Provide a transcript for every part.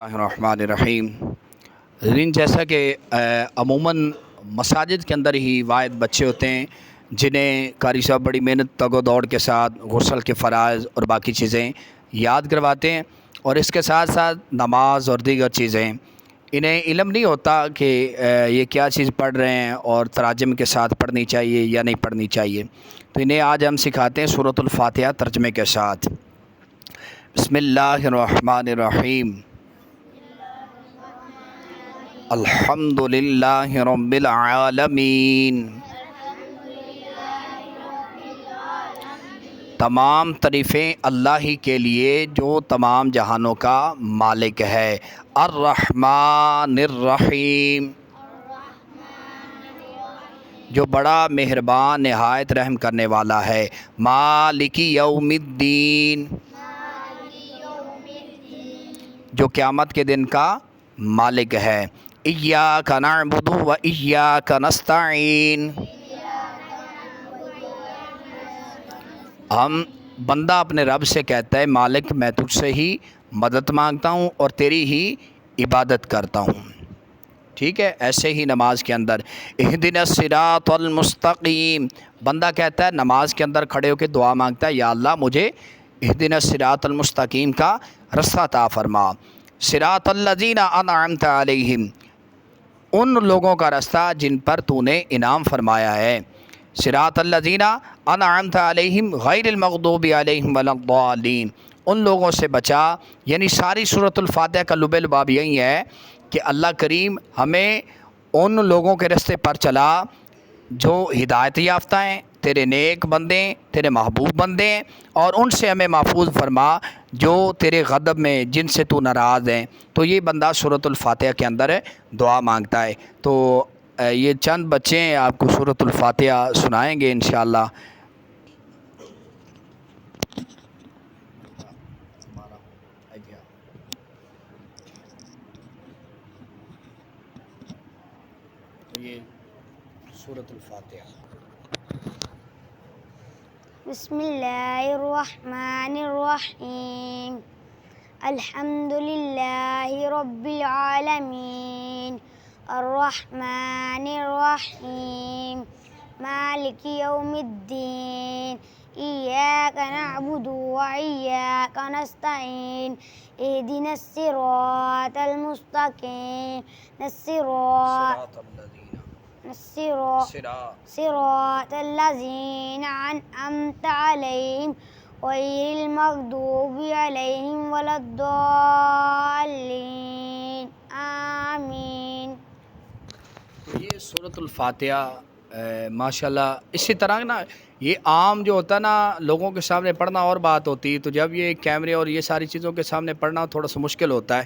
الرحمن الرحیم۔ جیسا کہ عموماً مساجد کے اندر ہی واحد بچے ہوتے ہیں جنہیں قاری صاحب بڑی محنت تگ و دوڑ کے ساتھ غسل کے فرائض اور باقی چیزیں یاد کرواتے ہیں، اور اس کے ساتھ ساتھ نماز اور دیگر چیزیں انہیں علم نہیں ہوتا کہ یہ کیا چیز پڑھ رہے ہیں اور تراجم کے ساتھ پڑھنی چاہیے یا نہیں پڑھنی چاہیے۔ تو انہیں آج ہم سکھاتے ہیں سورۃ الفاتحہ ترجمے کے ساتھ۔ بسم اللہ الرحمن الرحیم۔ الحمد للہ رب العالمین۔ تمام تعریفیں اللہ ہی کے لیے جو تمام جہانوں کا مالک ہے۔ الرحمن الرحیم، جو بڑا مہربان نہایت رحم کرنے والا ہے۔ مالک یوم الدین، جو قیامت کے دن کا مالک ہے۔ ایاک نعبد و ایاک نستعین، بندہ اپنے رب سے کہتا ہے مالک میں تجھ سے ہی مدد مانگتا ہوں اور تیری ہی عبادت کرتا ہوں۔ ٹھیک ہے، ایسے ہی نماز کے اندر اہدنا الصراط المستقیم، بندہ کہتا ہے نماز کے اندر کھڑے ہو کے دعا مانگتا ہے یا اللہ مجھے اہدنا الصراط المستقیم کا رستہ عطا فرما۔ صراط الذین انعمت علیہم، ان لوگوں کا راستہ جن پر تو نے انعام فرمایا ہے۔ صراط الذین انعمت علیہم غیر المغضوب علیہم ولا الضالین، ان لوگوں سے بچا، یعنی ساری سورۃ الفاتحہ کا لب لباب یہی ہے کہ اللہ کریم ہمیں ان لوگوں کے راستے پر چلا جو ہدایت یافتہ ہیں، تیرے نیک بندے، تیرے محبوب بندے ہیں، اور ان سے ہمیں محفوظ فرما جو تیرے غضب میں جن سے تو ناراض ہیں۔ تو یہ بندہ سورۃ الفاتحہ کے اندر دعا مانگتا ہے۔ تو یہ چند بچے ہیں آپ کو سورۃ الفاتحہ سنائیں گے انشاءاللہ۔ یہ سورۃ الفاتحہ۔ بسم اللہ الرحمن الرحیم۔ الحمد للہ رب العالمین، الرحمن الرحیم، مالک یوم الدین، ایاک نعبد و ایاک نستعین، اہدنا الصراط المستقیم، صراط الذین انعمت علیہم غیر المغضوب علیہم ولا الضالین، آمین۔ یہ سورۃ الفاتحہ ماشاءاللہ اسی طرح نا، یہ عام جو ہوتا ہے نا لوگوں کے سامنے پڑھنا اور بات ہوتی ہے، تو جب یہ کیمرے اور یہ ساری چیزوں کے سامنے پڑھنا تھوڑا سا مشکل ہوتا ہے۔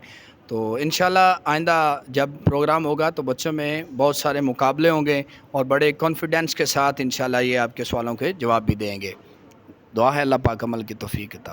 تو انشاءاللہ آئندہ جب پروگرام ہوگا تو بچوں میں بہت سارے مقابلے ہوں گے اور بڑے کانفیڈنس کے ساتھ انشاءاللہ یہ آپ کے سوالوں کے جواب بھی دیں گے۔ دعا ہے اللہ پاک عمل کی توفیق عطا